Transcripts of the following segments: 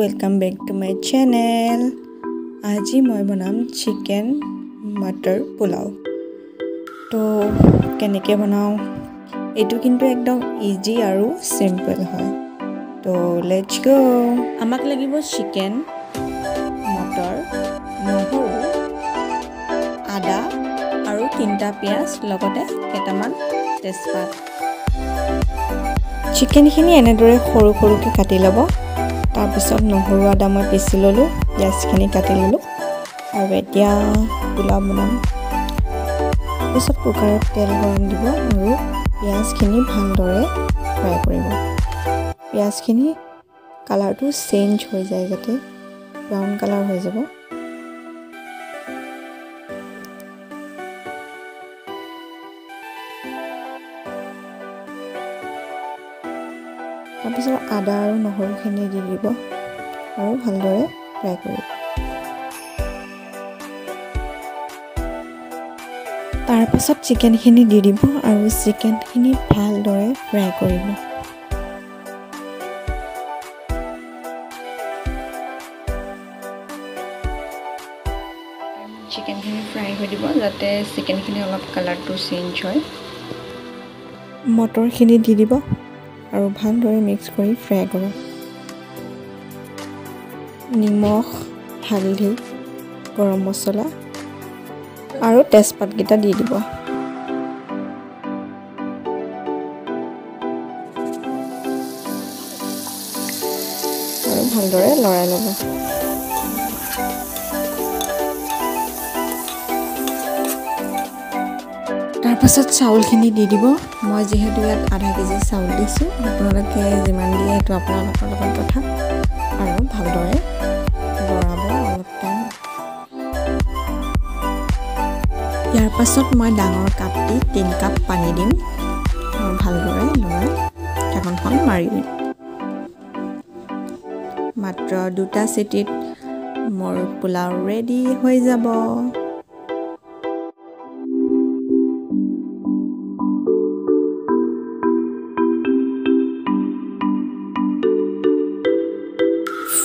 welcome back to my channel. আজি মই বনাম চিকেন মটৰ পোলাও। তো কেনেকৈ বনাও এটো কিন্তু একদম ইজি আৰু সিম্পল হয়। তো লেটস গো। আমাক লাগিব চিকেন, মটৰ, নহৰু, আদা আৰু 3টা পিয়াজ লগতে কেটামান তেজপাত। চিকেনখিনি এনেদৰে সৰু সৰুকৈ কাটি ল'ব। তাৰ পিছত নহৰু আদা মই পিচি ল'লোঁ, পিয়াজখিনি কাটি ল'লোঁ আৰু এতিয়া পোলাও বনাম। পিছত কুকাৰত তেল গৰম দিব আৰু পিয়াজখিনি ভালদৰে ফ্ৰাই কৰিব। পিয়াজখিনি কালাৰটো চেঞ্জ হৈ যায়, যাতে ব্ৰাউন কালাৰ হৈ যাব। তাৰপিছত আদা আৰু নহৰুখিনি দি দিব আৰু ভালদৰে ফ্ৰাই কৰিব। তাৰপাছত চিকেনখিনি দি দিব আৰু চিকেনখিনি ভালদৰে ফ্ৰাই কৰিব। চিকেনখিনি ফ্ৰাই হৈ দিব যাতে চিকেনখিনি অলপ কালাৰটো চেঞ্জ হয়। মটৰখিনি দি দিব আৰু ভালদৰে মিক্স কৰি ফ্ৰাই কৰক। নিমখ, হালধি, গৰম মছলা আৰু তেজপাতকেইটা দি দিব। আৰু ভালদৰে লৰাই ল'ব। তাৰপাছত চাউলখিনি দি দিব। মই যিহেতু ইয়াত আধা কেজি চাউল দিছোঁ, আপোনালোকে যিমান দিয়ে সেইটো আপোনালোকৰ লগত কথা। আৰু ভালদৰে লৰাব অলপ টাইম। ইয়াৰ পাছত মই ডাঙৰ কাপ দি 3 কাপ পানী দিম আৰু ভালদৰে লৰাই ঢাকনখন মাৰি দিম। মাত্ৰ 2টা চিটিত মোৰ পোলাও ৰেডি হৈ যাব।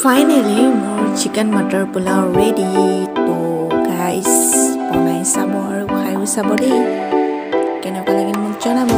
ফাইনেলি মোৰ চিকেন মটৰ পোলাও ৰেডি। তো গাইজ বনাই চাব আৰু খাইও চাব দেই। কেনেকুৱা লাগিল মোক জনাব।